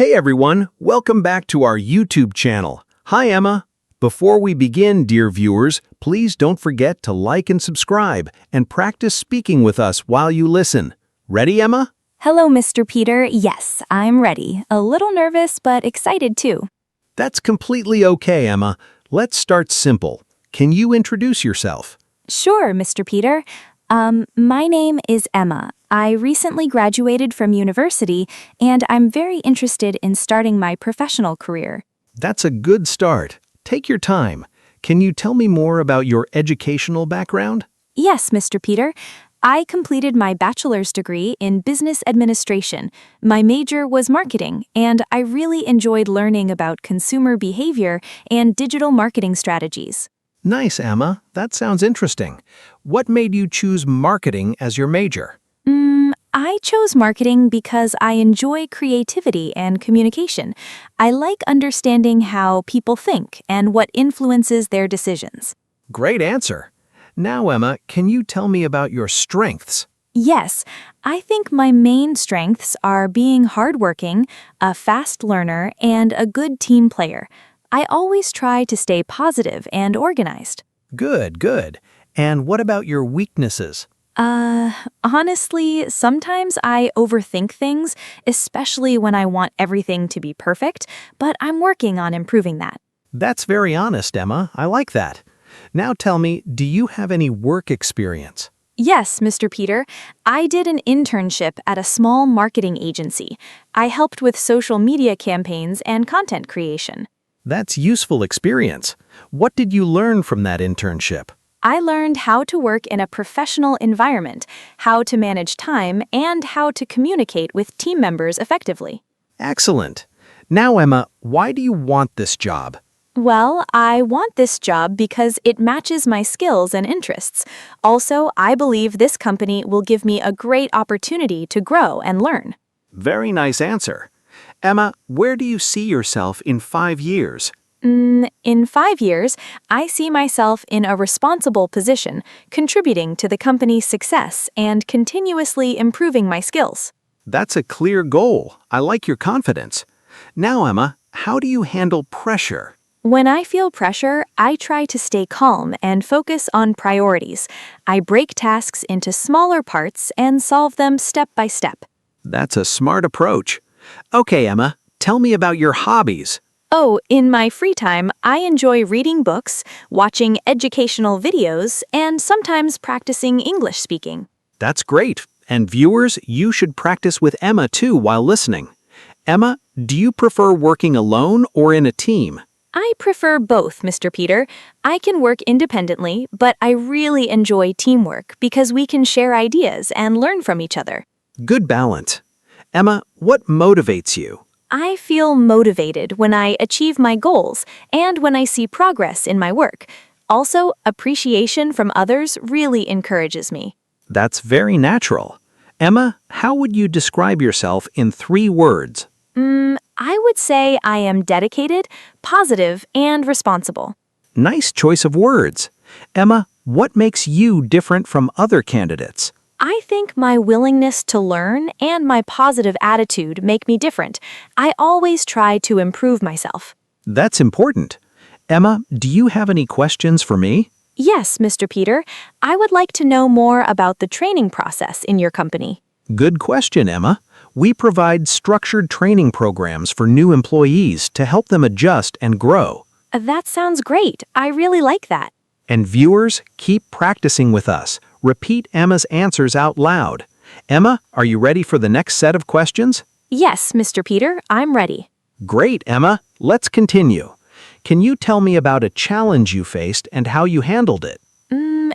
Hey everyone, welcome back to our YouTube channel. Hi Emma. Before we begin, dear viewers, please don't forget to like and subscribe and practice speaking with us while you listen. Ready, Emma? Hello, Mr. Peter. Yes, I'm ready. A little nervous, but excited too. That's completely okay, Emma. Let's start simple. Can you introduce yourself? Sure, Mr. Peter. My name is Emma. I recently graduated from university, and I'm very interested in starting my professional career. That's a good start. Take your time. Can you tell me more about your educational background? Yes, Mr. Peter. I completed my bachelor's degree in business administration. My major was marketing, and I really enjoyed learning about consumer behavior and digital marketing strategies. Nice, Emma. That sounds interesting. What made you choose marketing as your major? I chose marketing because I enjoy creativity and communication. I like understanding how people think and what influences their decisions. Great answer. Now, Emma, can you tell me about your strengths? Yes, I think my main strengths are being hardworking, a fast learner, and a good team player. I always try to stay positive and organized. Good, good. And what about your weaknesses? Honestly, sometimes I overthink things, especially when I want everything to be perfect, but I'm working on improving that. That's very honest, Emma. I like that. Now tell me, do you have any work experience? Yes, Mr. Peter. I did an internship at a small marketing agency. I helped with social media campaigns and content creation. That's useful experience. What did you learn from that internship? I learned how to work in a professional environment, how to manage time, and how to communicate with team members effectively. Excellent. Now, Emma, why do you want this job? Well, I want this job because it matches my skills and interests. Also, I believe this company will give me a great opportunity to grow and learn. Very nice answer. Emma, where do you see yourself in 5 years? In 5 years, I see myself in a responsible position, contributing to the company's success and continuously improving my skills. That's a clear goal. I like your confidence. Now, Emma, how do you handle pressure? When I feel pressure, I try to stay calm and focus on priorities. I break tasks into smaller parts and solve them step by step. That's a smart approach. Okay, Emma, tell me about your hobbies. Oh, in my free time, I enjoy reading books, watching educational videos, and sometimes practicing English speaking. That's great. And viewers, you should practice with Emma too while listening. Emma, do you prefer working alone or in a team? I prefer both, Mr. Peter. I can work independently, but I really enjoy teamwork because we can share ideas and learn from each other. Good balance. Emma, what motivates you? I feel motivated when I achieve my goals and when I see progress in my work. Also, appreciation from others really encourages me. That's very natural. Emma, how would you describe yourself in 3 words? I would say I am dedicated, positive, and responsible. Nice choice of words. Emma, what makes you different from other candidates? I think my willingness to learn and my positive attitude make me different. I always try to improve myself. That's important. Emma, do you have any questions for me? Yes, Mr. Peter. I would like to know more about the training process in your company. Good question, Emma. We provide structured training programs for new employees to help them adjust and grow. That sounds great. I really like that. And viewers, keep practicing with us. Repeat Emma's answers out loud. Emma, are you ready for the next set of questions? Yes, Mr. Peter, I'm ready. Great, Emma. Let's continue. Can you tell me about a challenge you faced and how you handled it?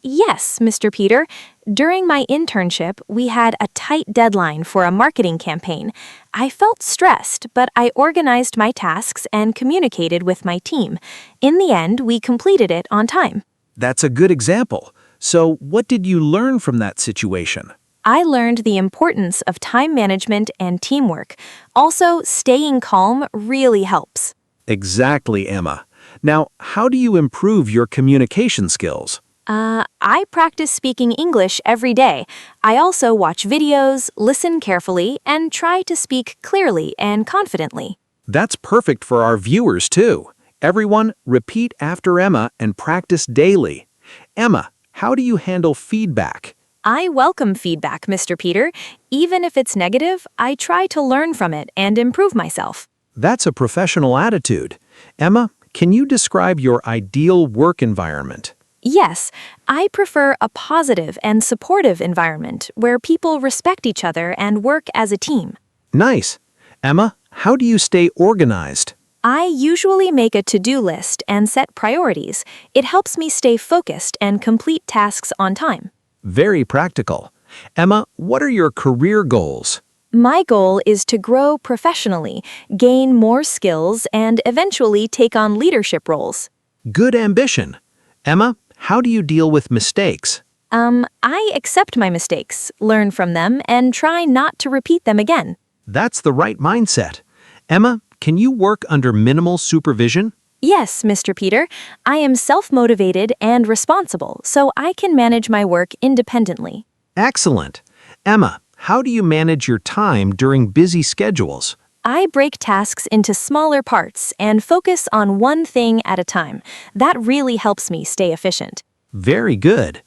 Yes, Mr. Peter. During my internship, we had a tight deadline for a marketing campaign. I felt stressed, but I organized my tasks and communicated with my team. In the end, we completed it on time. That's a good example. So, what did you learn from that situation? I learned the importance of time management and teamwork. Also, staying calm really helps. Exactly, Emma. Now, how do you improve your communication skills? I practice speaking English every day. I also watch videos, listen carefully, and try to speak clearly and confidently. That's perfect for our viewers, too. Everyone, repeat after Emma and practice daily. Emma, how do you handle feedback? I welcome feedback, Mr. Peter. Even if it's negative, I try to learn from it and improve myself. That's a professional attitude. Emma, can you describe your ideal work environment? Yes, I prefer a positive and supportive environment where people respect each other and work as a team. Nice. Emma, how do you stay organized? I usually make a to-do list and set priorities. It helps me stay focused and complete tasks on time. Very practical. Emma, what are your career goals? My goal is to grow professionally, gain more skills, and eventually take on leadership roles. Good ambition. Emma, how do you deal with mistakes? I accept my mistakes, learn from them, and try not to repeat them again. That's the right mindset. Emma, can you work under minimal supervision? Yes, Mr. Peter, I am self-motivated and responsible, so I can manage my work independently. Excellent. Emma, how do you manage your time during busy schedules? I break tasks into smaller parts and focus on one thing at a time. That really helps me stay efficient. Very good.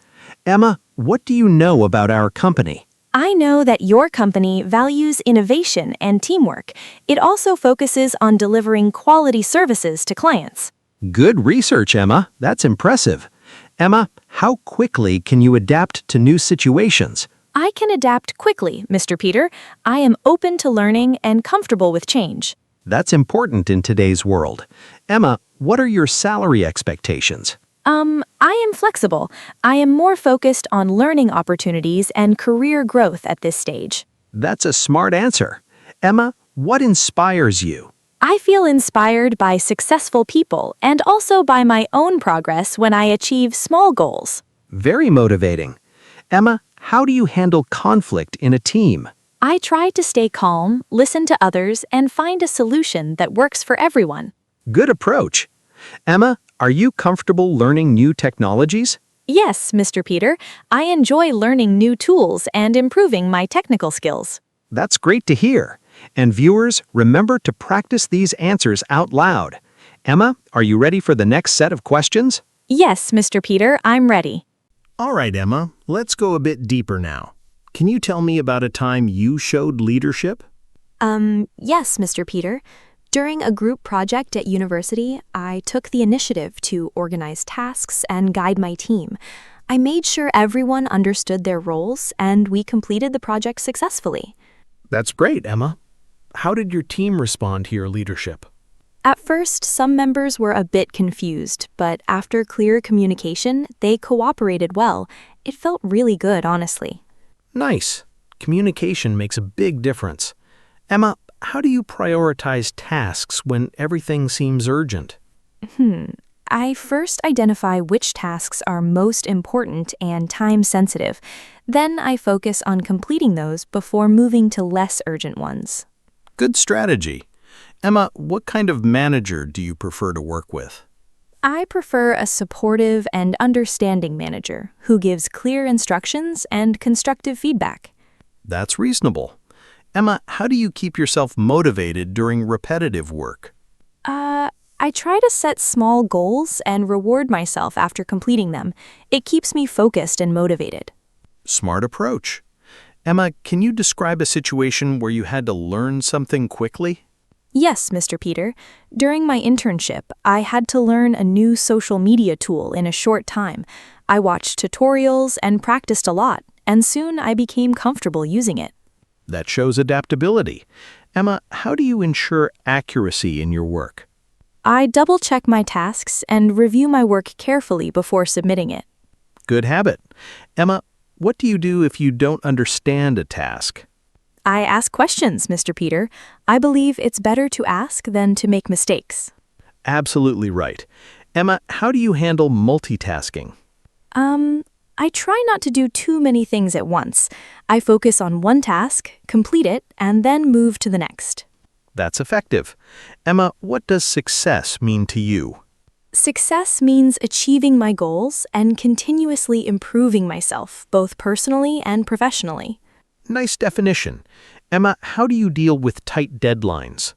Emma, what do you know about our company? I know that your company values innovation and teamwork. It also focuses on delivering quality services to clients. Good research, Emma. That's impressive. Emma, how quickly can you adapt to new situations? I can adapt quickly, Mr. Peter. I am open to learning and comfortable with change. That's important in today's world. Emma, what are your salary expectations? I am flexible. I am more focused on learning opportunities and career growth at this stage. That's a smart answer. Emma, what inspires you? I feel inspired by successful people and also by my own progress when I achieve small goals. Very motivating. Emma, how do you handle conflict in a team? I try to stay calm, listen to others, and find a solution that works for everyone. Good approach. Emma, are you comfortable learning new technologies? Yes, Mr. Peter, I enjoy learning new tools and improving my technical skills. That's great to hear. And viewers, remember to practice these answers out loud. Emma, are you ready for the next set of questions? Yes, Mr. Peter, I'm ready. All right, Emma, let's go a bit deeper now. Can you tell me about a time you showed leadership? Yes, Mr. Peter. During a group project at university, I took the initiative to organize tasks and guide my team. I made sure everyone understood their roles, and we completed the project successfully. That's great, Emma. How did your team respond to your leadership? At first, some members were a bit confused, but after clear communication, they cooperated well. It felt really good, honestly. Nice. Communication makes a big difference. Emma, how do you prioritize tasks when everything seems urgent? I first identify which tasks are most important and time-sensitive. Then I focus on completing those before moving to less urgent ones. Good strategy. Emma, what kind of manager do you prefer to work with? I prefer a supportive and understanding manager who gives clear instructions and constructive feedback. That's reasonable. Emma, how do you keep yourself motivated during repetitive work? I try to set small goals and reward myself after completing them. It keeps me focused and motivated. Smart approach. Emma, can you describe a situation where you had to learn something quickly? Yes, Mr. Peter. During my internship, I had to learn a new social media tool in a short time. I watched tutorials and practiced a lot, and soon I became comfortable using it. That shows adaptability. Emma, how do you ensure accuracy in your work? I double-check my tasks and review my work carefully before submitting it. Good habit. Emma, what do you do if you don't understand a task? I ask questions, Mr. Peter. I believe it's better to ask than to make mistakes. Absolutely right. Emma, how do you handle multitasking? I try not to do too many things at once. I focus on one task, complete it, and then move to the next. That's effective. Emma, what does success mean to you? Success means achieving my goals and continuously improving myself, both personally and professionally. Nice definition. Emma, how do you deal with tight deadlines?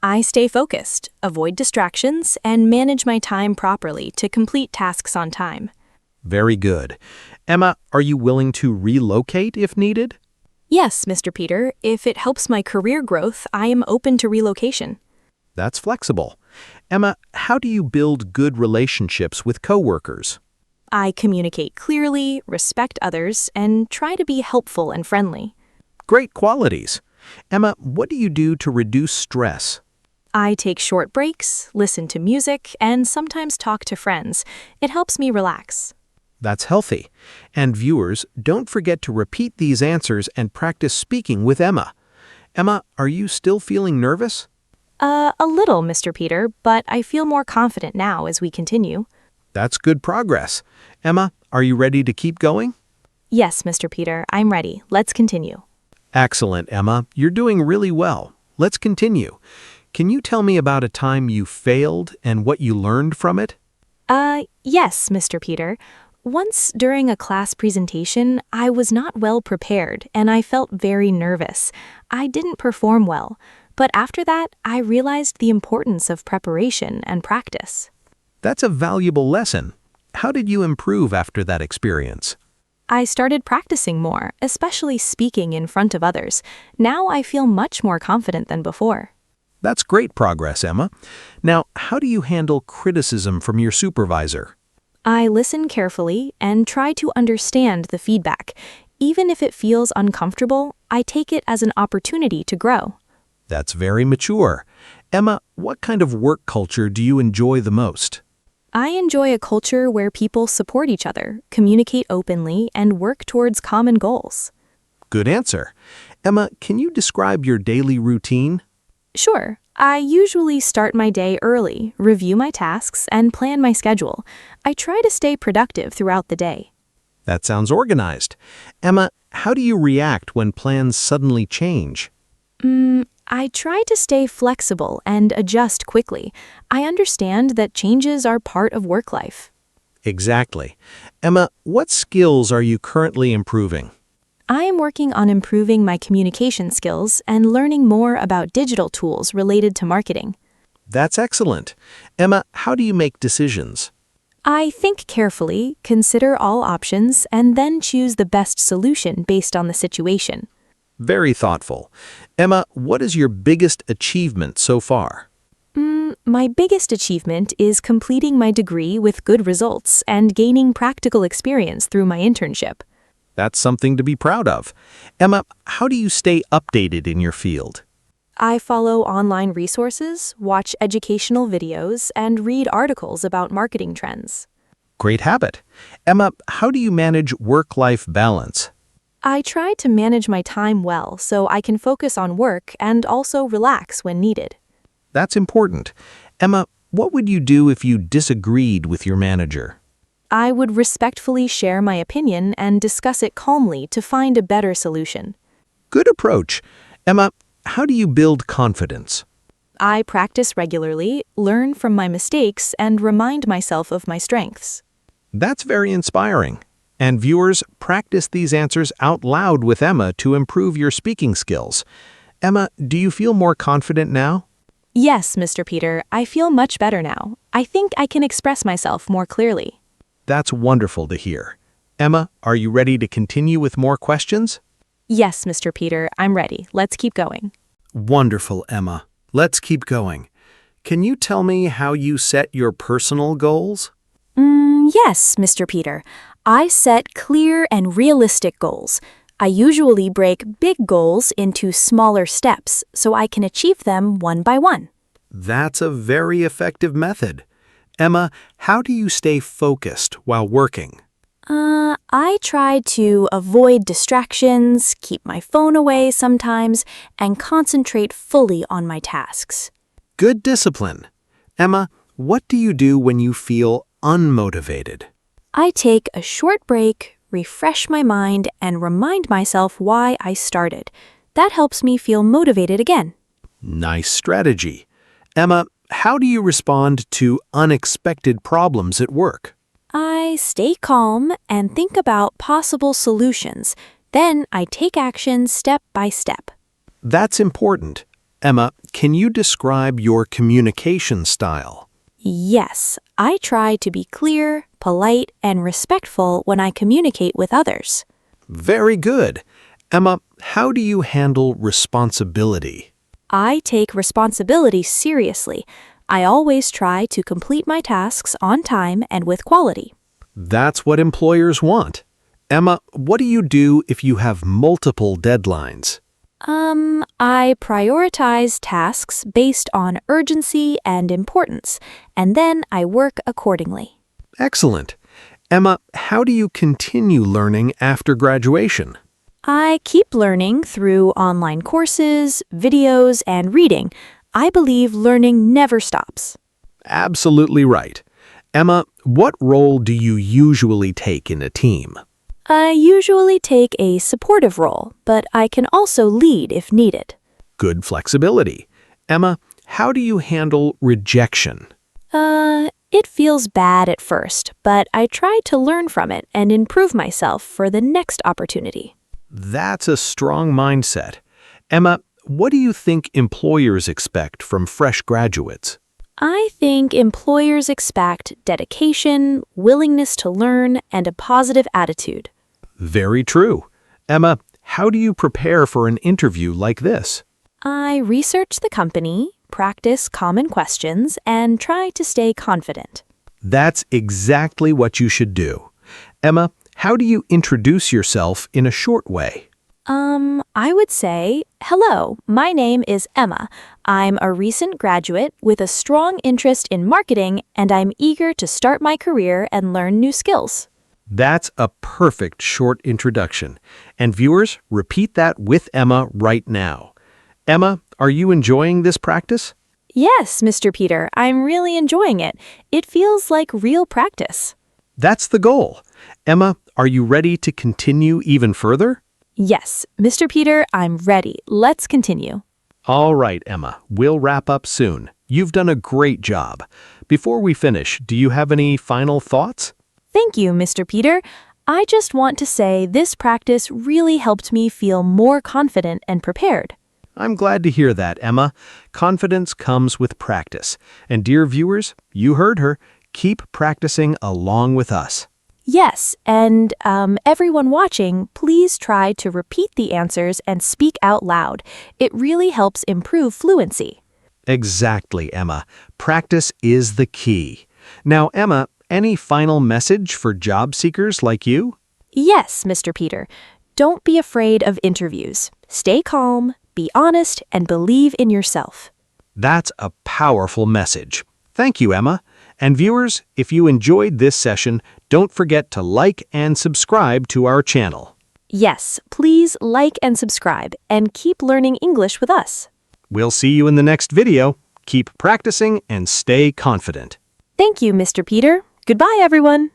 I stay focused, avoid distractions, and manage my time properly to complete tasks on time. Very good. Emma, are you willing to relocate if needed? Yes, Mr. Peter, if it helps my career growth, I am open to relocation. That's flexible. Emma, how do you build good relationships with coworkers? I communicate clearly, respect others, and try to be helpful and friendly. Great qualities. Emma, what do you do to reduce stress? I take short breaks, listen to music, and sometimes talk to friends. It helps me relax. That's healthy. And viewers, don't forget to repeat these answers and practice speaking with Emma. Emma, are you still feeling nervous? A little, Mr. Peter, but I feel more confident now as we continue. That's good progress. Emma, are you ready to keep going? Yes, Mr. Peter, I'm ready. Let's continue. Excellent, Emma. You're doing really well. Let's continue. Can you tell me about a time you failed and what you learned from it? Yes, Mr. Peter. Once during a class presentation, I was not well prepared and I felt very nervous. I didn't perform well, but after that, I realized the importance of preparation and practice. That's a valuable lesson. How did you improve after that experience? I started practicing more, especially speaking in front of others. Now I feel much more confident than before. That's great progress, Emma. Now, how do you handle criticism from your supervisor? I listen carefully and try to understand the feedback. Even if it feels uncomfortable, I take it as an opportunity to grow. That's very mature. Emma, what kind of work culture do you enjoy the most? I enjoy a culture where people support each other, communicate openly, and work towards common goals. Good answer. Emma, can you describe your daily routine? Sure. I usually start my day early, review my tasks, and plan my schedule. I try to stay productive throughout the day. That sounds organized. Emma, how do you react when plans suddenly change? I try to stay flexible and adjust quickly. I understand that changes are part of work life. Exactly. Emma, what skills are you currently improving? I am working on improving my communication skills and learning more about digital tools related to marketing. That's excellent. Emma, how do you make decisions? I think carefully, consider all options, and then choose the best solution based on the situation. Very thoughtful. Emma, what is your biggest achievement so far? My biggest achievement is completing my degree with good results and gaining practical experience through my internship. That's something to be proud of. Emma, how do you stay updated in your field? I follow online resources, watch educational videos, and read articles about marketing trends. Great habit. Emma, how do you manage work-life balance? I try to manage my time well so I can focus on work and also relax when needed. That's important. Emma, what would you do if you disagreed with your manager? I would respectfully share my opinion and discuss it calmly to find a better solution. Good approach. Emma, how do you build confidence? I practice regularly, learn from my mistakes, and remind myself of my strengths. That's very inspiring. And viewers, practice these answers out loud with Emma to improve your speaking skills. Emma, do you feel more confident now? Yes, Mr. Peter, I feel much better now. I think I can express myself more clearly. That's wonderful to hear. Emma, are you ready to continue with more questions? Yes, Mr. Peter, I'm ready. Let's keep going. Wonderful, Emma. Let's keep going. Can you tell me how you set your personal goals? Yes, Mr. Peter. I set clear and realistic goals. I usually break big goals into smaller steps so I can achieve them one by one. That's a very effective method. Emma, how do you stay focused while working? I try to avoid distractions, keep my phone away sometimes, and concentrate fully on my tasks. Good discipline. Emma, what do you do when you feel unmotivated? I take a short break, refresh my mind, and remind myself why I started. That helps me feel motivated again. Nice strategy. Emma, how do you respond to unexpected problems at work? I stay calm and think about possible solutions. Then I take action step by step. That's important. Emma, can you describe your communication style? Yes, I try to be clear, polite, and respectful when I communicate with others. Very good. Emma, how do you handle responsibility? I take responsibility seriously. I always try to complete my tasks on time and with quality. That's what employers want. Emma, what do you do if you have multiple deadlines? I prioritize tasks based on urgency and importance, and then I work accordingly. Excellent. Emma, how do you continue learning after graduation? I keep learning through online courses, videos, and reading. I believe learning never stops. Absolutely right. Emma, what role do you usually take in a team? I usually take a supportive role, but I can also lead if needed. Good flexibility. Emma, how do you handle rejection? It feels bad at first, but I try to learn from it and improve myself for the next opportunity. That's a strong mindset. Emma, what do you think employers expect from fresh graduates? I think employers expect dedication, willingness to learn, and a positive attitude. Very true. Emma, how do you prepare for an interview like this? I research the company, practice common questions, and try to stay confident. That's exactly what you should do. Emma, how do you introduce yourself in a short way? I would say, hello, my name is Emma. I'm a recent graduate with a strong interest in marketing, and I'm eager to start my career and learn new skills. That's a perfect short introduction. And viewers, repeat that with Emma right now. Emma, are you enjoying this practice? Yes, Mr. Peter, I'm really enjoying it. It feels like real practice. That's the goal. Emma, are you ready to continue even further? Yes, Mr. Peter, I'm ready. Let's continue. All right, Emma, we'll wrap up soon. You've done a great job. Before we finish, do you have any final thoughts? Thank you, Mr. Peter. I just want to say this practice really helped me feel more confident and prepared. I'm glad to hear that, Emma. Confidence comes with practice. And dear viewers, you heard her. Keep practicing along with us. Yes, and everyone watching, please try to repeat the answers and speak out loud. It really helps improve fluency. Exactly, Emma. Practice is the key. Now, Emma, any final message for job seekers like you? Yes, Mr. Peter. Don't be afraid of interviews. Stay calm, be honest, and believe in yourself. That's a powerful message. Thank you, Emma. And viewers, if you enjoyed this session, don't forget to like and subscribe to our channel. Yes, please like and subscribe, and keep learning English with us. We'll see you in the next video. Keep practicing and stay confident. Thank you, Mr. Peter. Goodbye, everyone.